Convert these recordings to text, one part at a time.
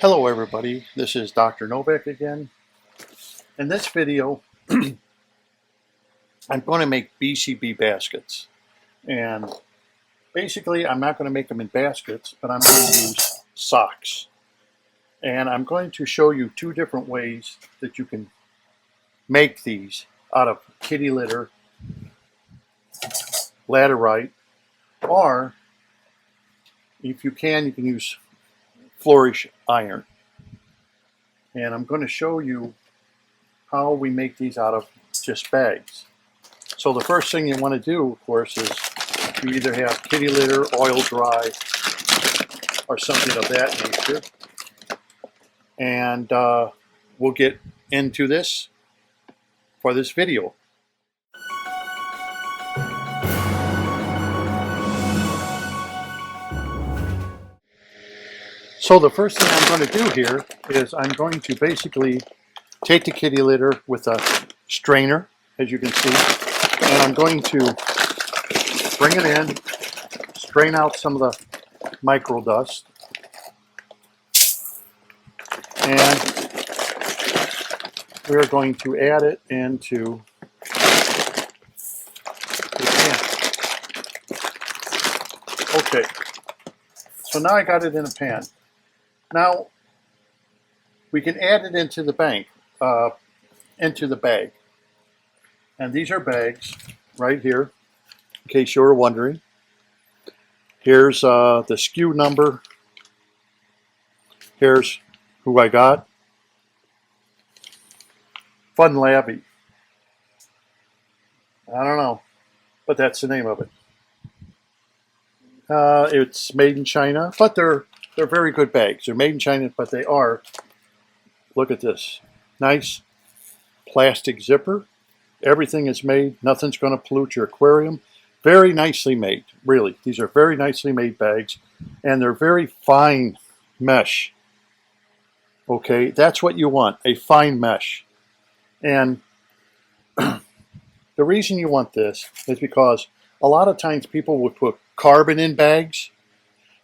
Hello everybody, this is Dr. Novak again. In this video, I'm going to make BCB baskets. And basically, I'm not going to make them in baskets, but I'm going to use socks. And I'm going to show you two different ways that you can make these out of kitty litter, laterite, or if you can use flourish iron. And I'm going to show you how we make these out of just bags. So the first thing you want to do, of course, is you either have kitty litter, oil dry, or something of that nature. And we'll get into this for this video. So the first thing I'm going to do here is I'm going to basically take the kitty litter with a strainer, as you can see, and I'm going to bring it in, strain out some of the micro dust, and we're going to add it into the pan. Okay, so now I got it in a pan. Now, we can add it into the bag. And these are bags right here, in case you were wondering. Here's the SKU number. Here's who I got. Fun Labby. I don't know, but that's the name of it. It's made in China, but they're very good bags. They're made in China, but they are, look at this, nice plastic zipper. Everything is made, nothing's going to pollute your aquarium. Very nicely made, really. These are very nicely made bags, and they're very fine mesh. Okay, that's what you want, a fine mesh. And the reason you want this is because a lot of times people would put carbon in bags.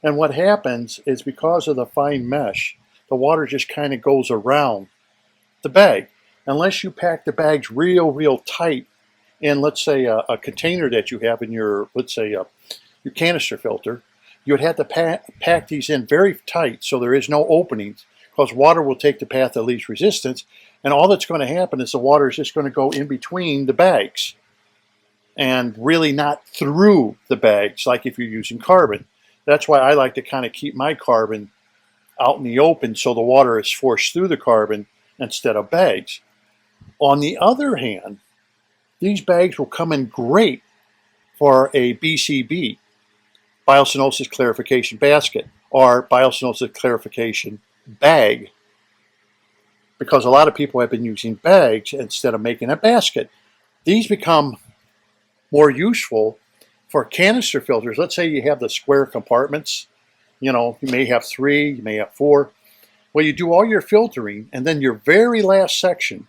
And what happens is because of the fine mesh, the water just kind of goes around the bag. Unless you pack the bags real tight in, let's say, a container that you have in your, let's say, your canister filter, you would have to pack these in very tight so there is no openings, because water will take the path of least resistance, and all that's going to happen is the water is just going to go in between the bags and really not through the bags like if you're using carbon. That's why I like to kind of keep my carbon out in the open so the water is forced through the carbon instead of bags. On the other hand, these bags will come in great for a BCB, biocenosis clarification basket, or biocenosis clarification bag, because a lot of people have been using bags instead of making a basket. These become more useful for canister filters. Let's say you have the square compartments. You know, you may have 3, you may have 4. Well, you do all your filtering, and then your very last section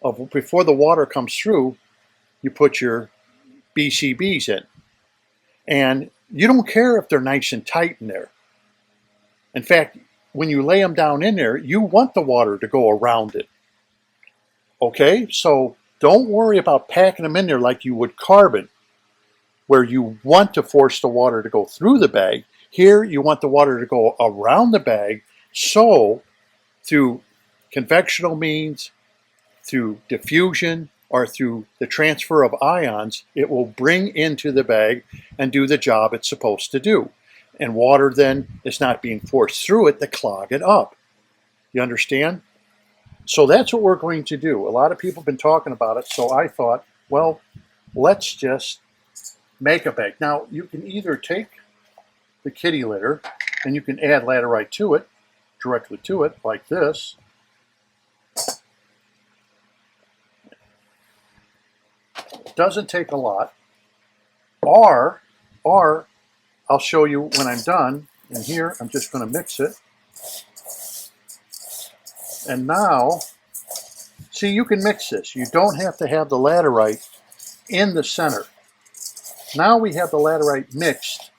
of before the water comes through, you put your BCBs in. And you don't care if they're nice and tight in there. In fact, when you lay them down in there, you want the water to go around it. Okay, so don't worry about packing them in there like you would carbon, where you want to force the water to go through the bag. Here, you want the water to go around the bag, so through convectional means, through diffusion, or through the transfer of ions, it will bring into the bag and do the job it's supposed to do. And water then is not being forced through it to clog it up. You understand? So that's what we're going to do. A lot of people have been talking about it, so I thought, well, let's just make a bag. Now, you can either take the kitty litter and you can add laterite to it, directly to it, like this. It doesn't take a lot. Or I'll show you when I'm done. And here, I'm just going to mix it. And now, see, you can mix this. You don't have to have the laterite in the center. Now we have the laterite mixed.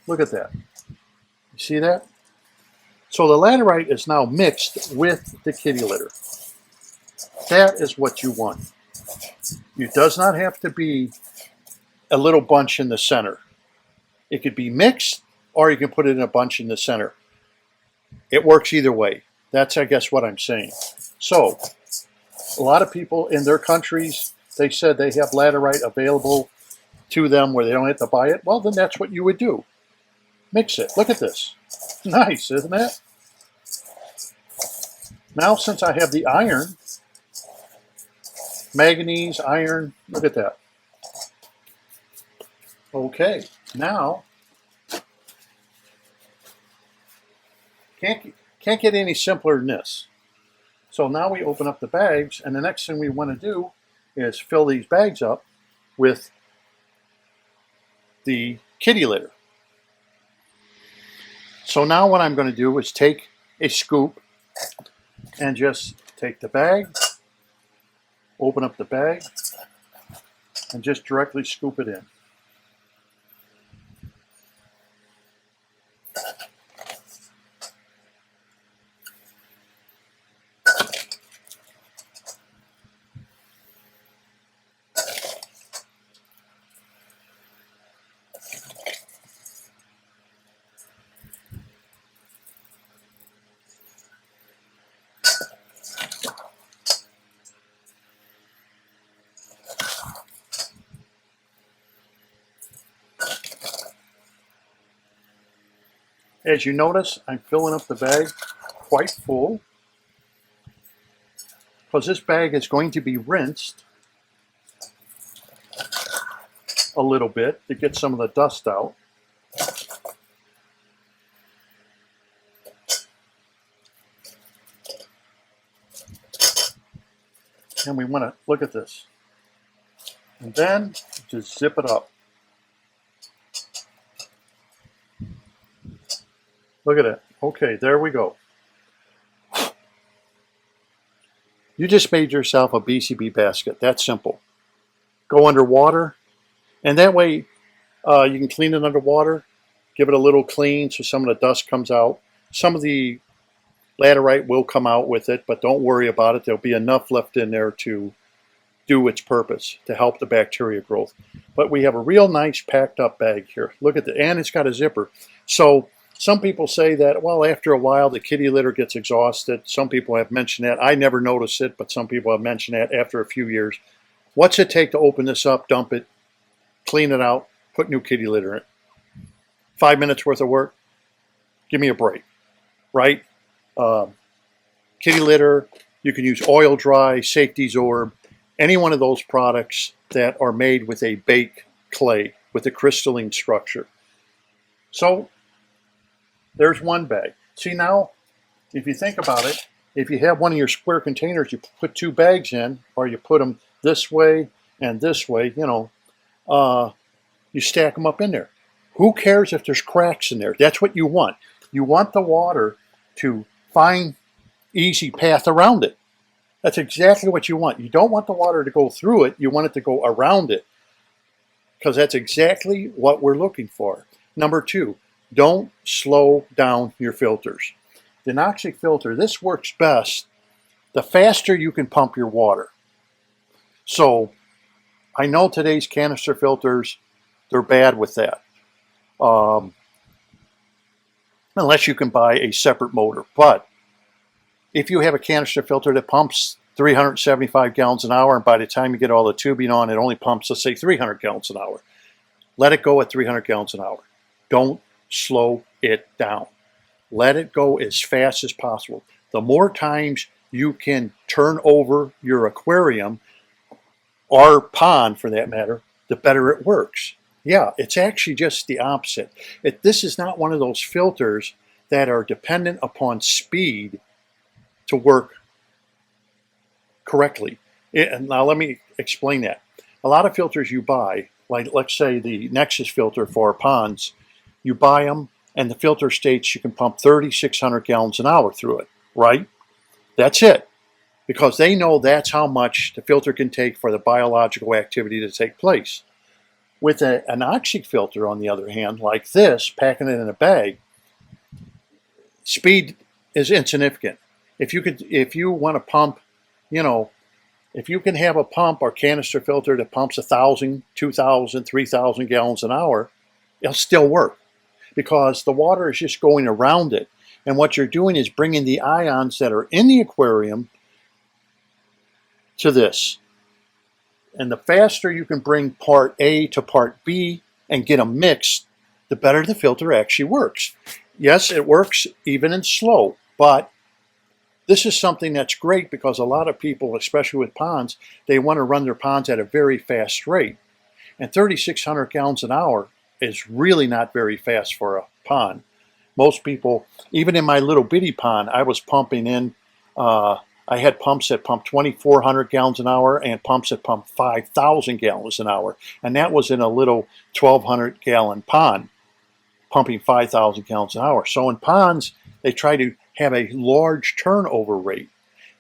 Look at that. You see that? So the laterite is now mixed with the kitty litter. That is what you want. It does not have to be a little bunch in the center. It could be mixed, or you can put it in a bunch in the center. It works either way. That's, I guess, what I'm saying. So, a lot of people in their countries, they said they have laterite available to them where they don't have to buy it. Well, then that's what you would do. Mix it. Look at this. Nice, isn't it? Now, since I have the iron, manganese, iron, look at that. Okay, now, can't get any simpler than this. So now we open up the bags, and the next thing we want to do is fill these bags up with the kitty litter. So now what I'm going to do is take a scoop and just take the bag, open up the bag, and just directly scoop it in. As you notice, I'm filling up the bag quite full because this bag is going to be rinsed a little bit to get some of the dust out. And we want to look at this. And then just zip it up. Look at it. Okay, there we go. You just made yourself a BCB basket. That's simple. Go underwater, and that way you can clean it underwater, give it a little clean so some of the dust comes out. Some of the laterite will come out with it, but don't worry about it. There'll be enough left in there to do its purpose, to help the bacteria growth. But we have a real nice packed up bag here. Look at the, and it's got a zipper. So some people say that, well, after a while, the kitty litter gets exhausted. Some people have mentioned that. I never noticed it, but some people have mentioned that after a few years. What's it take to open this up, dump it, clean it out, put new kitty litter in it? 5 minutes worth of work? Give me a break, right? Kitty litter, you can use oil dry, safety zorb, any one of those products that are made with a baked clay, with a crystalline structure. So, there's one bag. See now, if you think about it, if you have one of your square containers, you put two bags in, or you put them this way and this way, you know, you stack them up in there. Who cares if there's cracks in there? That's what you want. You want the water to find easy path around it. That's exactly what you want. You don't want the water to go through it. You want it to go around it, because that's exactly what we're looking for. Number two, don't slow down your filters. The anoxic filter, this works best the faster you can pump your water. So I know today's canister filters, they're bad with that. Unless you can buy a separate motor. But if you have a canister filter that pumps 375 gallons an hour, and by the time you get all the tubing on, it only pumps, let's say, 300 gallons an hour. Let it go at 300 gallons an hour. Don't slow it down. Let it go as fast as possible. The more times you can turn over your aquarium, or pond for that matter, the better it works. Yeah, it's actually just the opposite. This is not one of those filters that are dependent upon speed to work correctly. And now let me explain that. A lot of filters you buy, like let's say the Nexus filter for ponds, you buy them and the filter states you can pump 3,600 gallons an hour through it, right? That's it. Because they know that's how much the filter can take for the biological activity to take place. With an anoxic filter, on the other hand, like this, packing it in a bag, speed is insignificant. If you want to pump, you know, if you can have a pump or canister filter that pumps 1,000, 2,000, 3,000 gallons an hour, it'll still work because the water is just going around it. And what you're doing is bringing the ions that are in the aquarium to this. And the faster you can bring part A to part B and get them mixed, the better the filter actually works. Yes, it works even in slow, but this is something that's great because a lot of people, especially with ponds, they want to run their ponds at a very fast rate. And 3,600 gallons an hour is really not very fast for a pond. Most people, even in my little bitty pond, I was pumping in, I had pumps that pumped 2,400 gallons an hour and pumps that pumped 5,000 gallons an hour. And that was in a little 1,200 gallon pond, pumping 5,000 gallons an hour. So in ponds, they try to have a large turnover rate.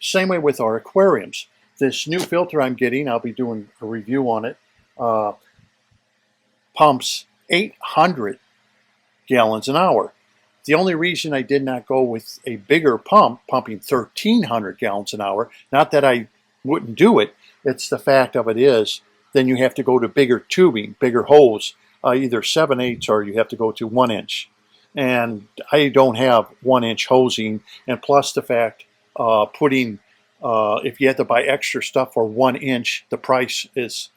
Same way with our aquariums. This new filter I'm getting, I'll be doing a review on it, pumps 800 gallons an hour. The only reason I did not go with a bigger pump, pumping 1,300 gallons an hour, not that I wouldn't do it, it's the fact of it is, then you have to go to bigger tubing, bigger hose, either 7/8 or you have to go to 1 inch. And I don't have 1 inch hosing, and plus the fact if you have to buy extra stuff for 1 inch, the price is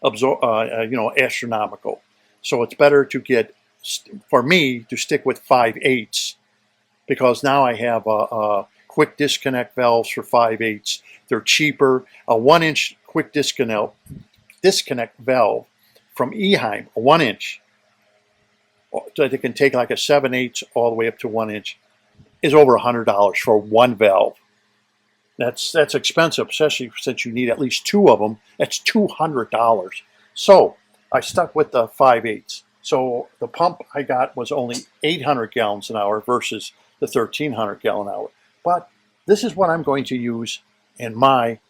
astronomical. So it's better to get, for me, to stick with 5/8 because now I have quick disconnect valves for 5/8. They're cheaper. A 1 inch quick disconnect valve from Eheim, a 1 inch, that can take like a 7/8 all the way up to 1 inch, is over $100 for one valve. That's expensive, especially since you need at least two of them. That's $200. So I stuck with the 5/8. So the pump I got was only 800 gallons an hour versus the 1,300 gallon an hour. But this is what I'm going to use in my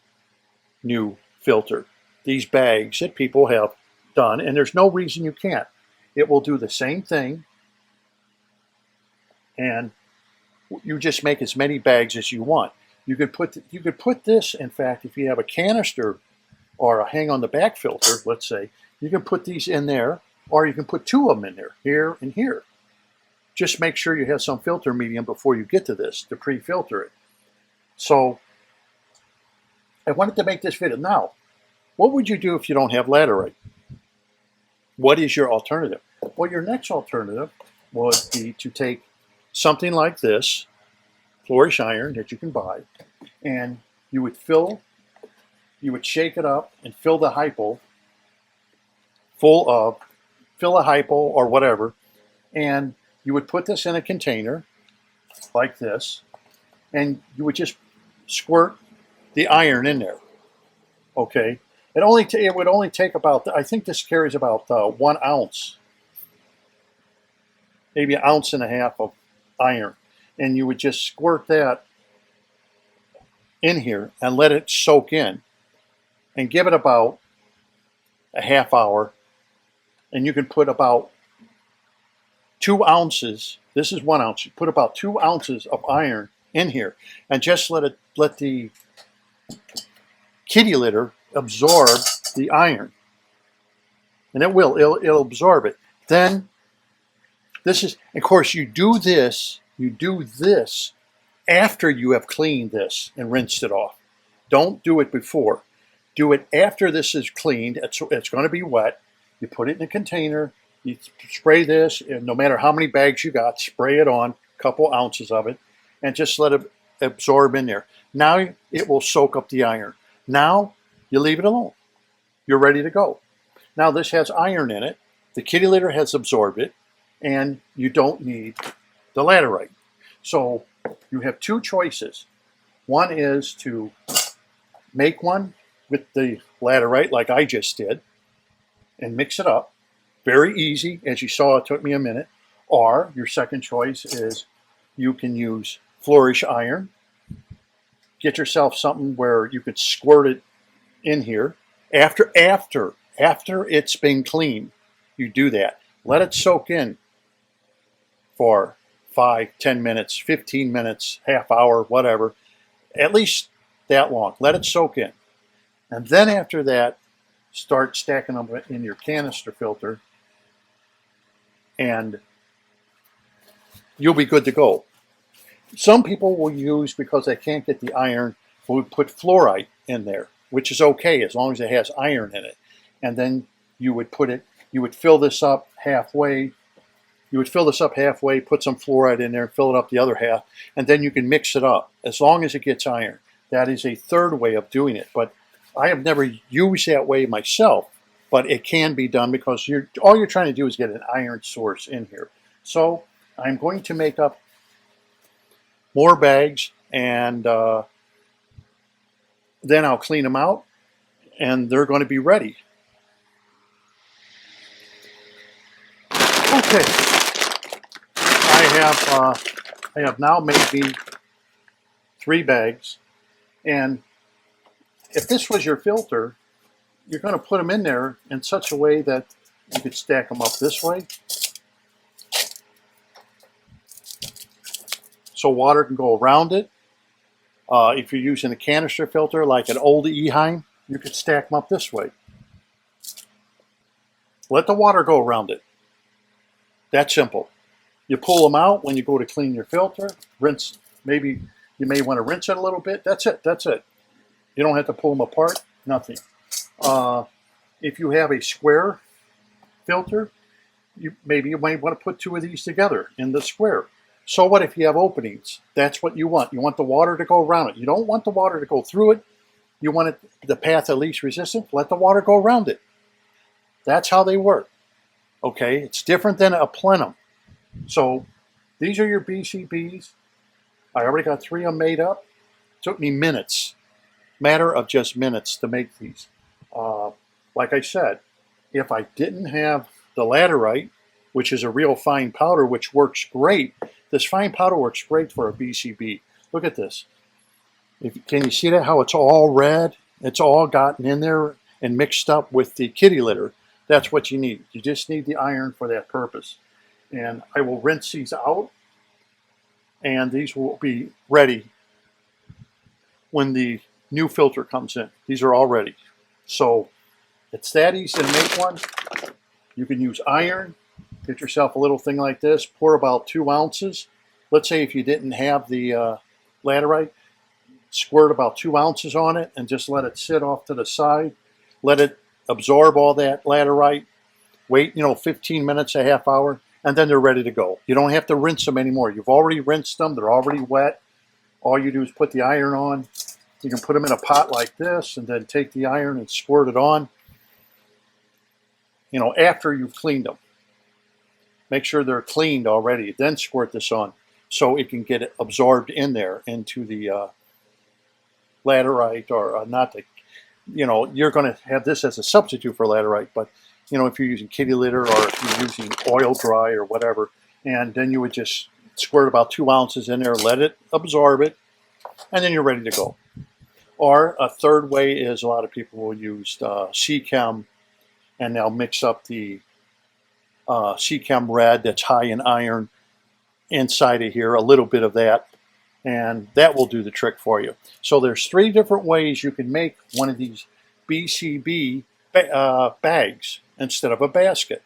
new filter. These bags that people have done, and there's no reason you can't. It will do the same thing, and you just make as many bags as you want. You could put this, in fact, if you have a canister or a hang on the back filter, let's say, you can put these in there, or you can put two of them in there, here and here. Just make sure you have some filter medium before you get to this to pre-filter it. So I wanted to make this video. Now, what would you do if you don't have laterite? What is your alternative? Well, your next alternative would be to take something like this, Flourish iron that you can buy, and you would shake it up and fill the hypo or whatever, and you would put this in a container like this, and you would just squirt the iron in there. Okay, it would only take about, I think this carries about 1 ounce, maybe 1.5 ounces of iron, and you would just squirt that in here and let it soak in, and give it about a half hour, and you can put about 2 ounces. This is 1 ounce. You put about 2 ounces of iron in here, and just let the kitty litter absorb the iron, and it'll absorb it. Then this is, of course, you do this after you have cleaned this and rinsed it off. Don't do it before. Do it after this is cleaned. It's going to be wet. You put it in a container. You spray this, and no matter how many bags you got, spray it on, a couple ounces of it, and just let it absorb in there. Now it will soak up the iron. Now you leave it alone. You're ready to go. Now this has iron in it. The kitty litter has absorbed it, and you don't need the laterite. So you have two choices. One is to make one with the laterite like I just did and mix it up. Very easy. As you saw, it took me a minute. Or your second choice is you can use Flourish iron. Get yourself something where you could squirt it in here. After it's been cleaned, you do that. Let it soak in for 5, 10 minutes, 15 minutes, half hour, whatever, at least that long. Let it soak in. And then after that, start stacking them in your canister filter, and you'll be good to go. Some people will use, because they can't get the iron, will put fluoride in there, which is okay as long as it has iron in it. And then you would fill this up halfway. You would fill this up halfway, put some fluoride in there, fill it up the other half, and then you can mix it up as long as it gets iron. That is a third way of doing it, but I have never used that way myself, but it can be done because all you're trying to do is get an iron source in here. So I'm going to make up more bags, and then I'll clean them out, and they're going to be ready. Okay, I have now made me 3 bags, and if this was your filter, you're going to put them in there in such a way that you could stack them up this way, so water can go around it. If you're using a canister filter like an old Eheim, you could stack them up this way. Let the water go around it. That's simple. You pull them out when you go to clean your filter, rinse. Maybe you may want to rinse it a little bit. That's it. That's it. You don't have to pull them apart. Nothing. If you have a square filter, maybe you might want to put 2 of these together in the square. So what if you have openings? That's what you want. You want the water to go around it. You don't want the water to go through it. You want it the path of least resistance. Let the water go around it. That's how they work. Okay, it's different than a plenum. So these are your BCBs. I already got 3 of them made up. It took me minutes, matter of just minutes to make these. Like I said, if I didn't have the laterite, which is a real fine powder, which works great, this fine powder works great for a BCB. Look at this. Can you see that, how it's all red? It's all gotten in there and mixed up with the kitty litter. That's what you need. You just need the iron for that purpose. And I will rinse these out, and these will be ready when the new filter comes in. These are all ready. So it's that easy to make one. You can use iron. Get yourself a little thing like this. Pour about 2 ounces. Let's say if you didn't have the laterite, squirt about 2 ounces on it and just let it sit off to the side. Let it absorb all that laterite. Wait, 15 minutes, a half hour, and then they're ready to go. You don't have to rinse them anymore. You've already rinsed them. They're already wet. All you do is put the iron on. You can put them in a pot like this and then take the iron and squirt it on, after you've cleaned them. Make sure they're cleaned already. Then squirt this on so it can get absorbed in there into the laterite, or not the, you're going to have this as a substitute for laterite, but if you're using kitty litter or if you're using oil dry or whatever, and then you would just squirt about 2 ounces in there, let it absorb it, and then you're ready to go. Or a third way is a lot of people will use C-Chem, and they'll mix up the C-Chem red that's high in iron inside of here, a little bit of that, and that will do the trick for you. So there's 3 different ways you can make one of these BCB bags instead of a basket.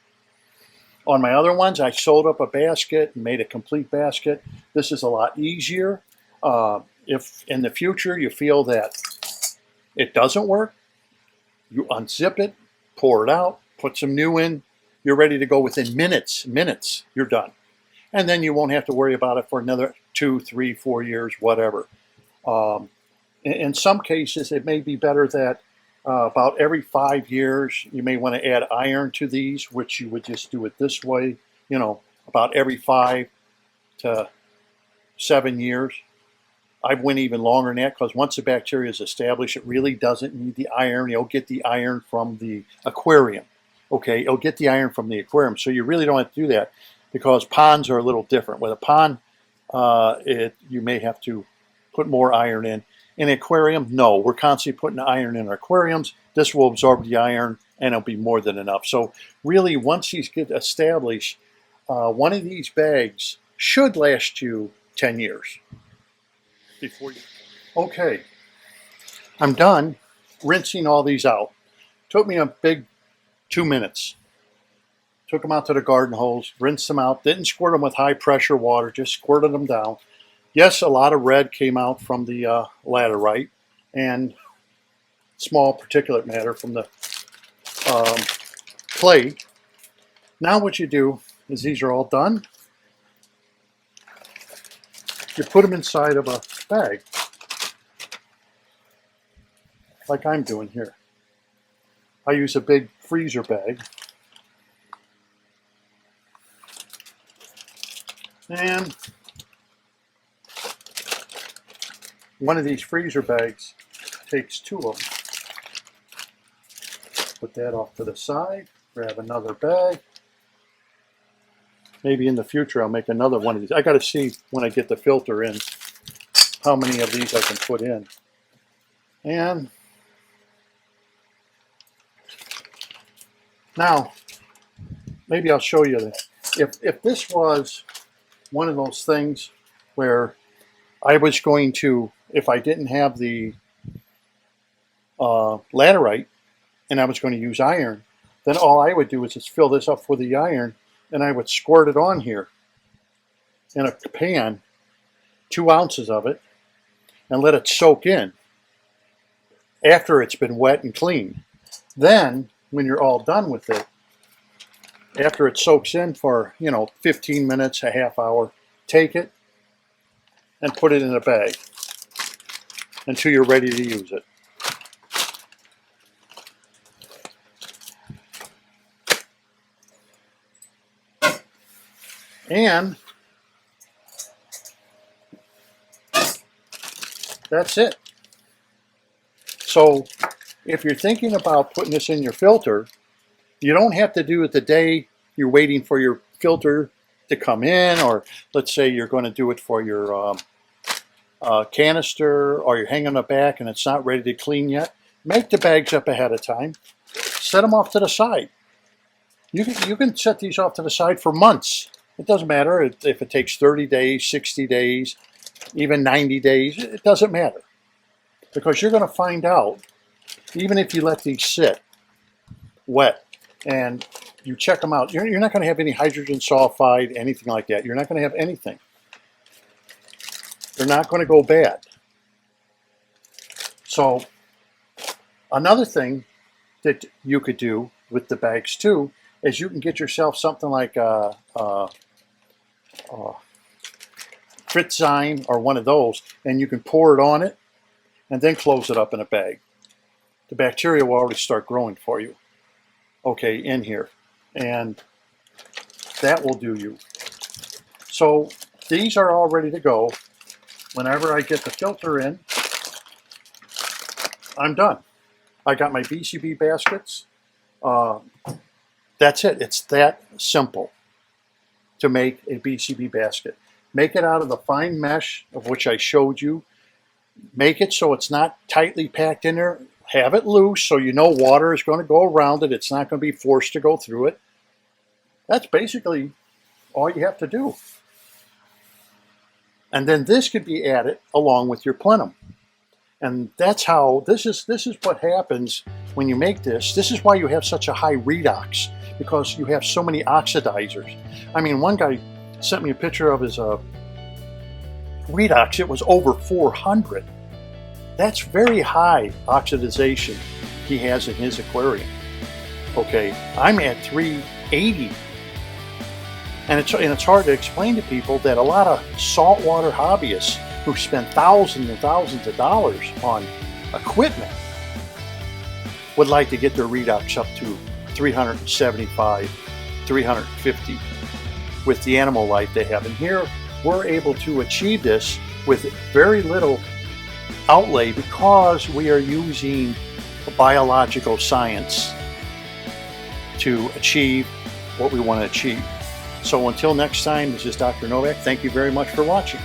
On my other ones, I sewed up a basket and made a complete basket. This is a lot easier. If in the future you feel that it doesn't work, you unzip it, pour it out, put some new in. You're ready to go within minutes. You're done. And then you won't have to worry about it for another 2, 3, 4 years, whatever. In some cases, it may be better that about every 5 years, you may want to add iron to these, which you would just do it this way, about every 5 to 7 years. I went even longer than that, because once the bacteria is established, it really doesn't need the iron. You'll get the iron from the aquarium. Okay, it'll get the iron from the aquarium. So you really don't have to do that, because ponds are a little different. With a pond, you may have to put more iron in. In an aquarium, no. We're constantly putting iron in our aquariums. This will absorb the iron, and it'll be more than enough. So really, once these get established, one of these bags should last you 10 years. Okay, I'm done rinsing all these out. Took me a big 2 minutes. Took them out to the garden hose, rinsed them out, didn't squirt them with high pressure water, just squirted them down. Yes, a lot of red came out from the laterite and small particulate matter from the clay. Now what you do is these are all done. You put them inside of a bag, like I'm doing here. I use a big freezer bag. And one of these freezer bags takes 2 of them. Put that off to the side, grab another bag. Maybe in the future I'll make another one of these. I got to see when I get the filter in how many of these I can put in. And now, maybe I'll show you that. If this was one of those things where I was going to, if I didn't have the laterite and I was going to use iron, then all I would do is just fill this up with the iron and I would squirt it on here in a pan, 2 ounces of it, and let it soak in after it's been wet and cleaned. Then, when you're all done with it, after it soaks in for, 15 minutes, a half hour, take it and put it in a bag until you're ready to use it. And that's it. So if you're thinking about putting this in your filter, you don't have to do it the day you're waiting for your filter to come in, or let's say you're going to do it for your canister, or you're hanging it back and it's not ready to clean yet. Make the bags up ahead of time. Set them off to the side. You can set these off to the side for months. It doesn't matter if it takes 30 days, 60 days, even 90 days. It doesn't matter. Because you're going to find out, even if you let these sit wet and you check them out, you're not going to have any hydrogen sulfide, anything like that. You're not going to have anything. They're not going to go bad. So another thing that you could do with the bags too is you can get yourself something like Fritzine or one of those, and you can pour it on it and then close it up in a bag. The bacteria will already start growing for you, okay, in here, and that will do you. So these are all ready to go. Whenever I get the filter in, I'm done. I got my BCB baskets. That's it. It's that simple to make a BCB basket. Make it out of the fine mesh of which I showed you. Make it so it's not tightly packed in there. Have it loose so you know water is going to go around it. It's not going to be forced to go through it. That's basically all you have to do. And then this could be added along with your plenum. And that's how, this is what happens when you make this. This is why you have such a high redox, because you have so many oxidizers. I mean, one guy sent me a picture of his redox. It was over 400. That's very high oxidization he has in his aquarium. Okay, I'm at 380. And it's hard to explain to people that a lot of saltwater hobbyists who spend thousands and thousands of dollars on equipment would like to get their redox up to 375, 350 with the animal life they have. And here we're able to achieve this with very little outlay because we are using biological science to achieve what we want to achieve. So until next time, this is Dr. Novak. Thank you very much for watching.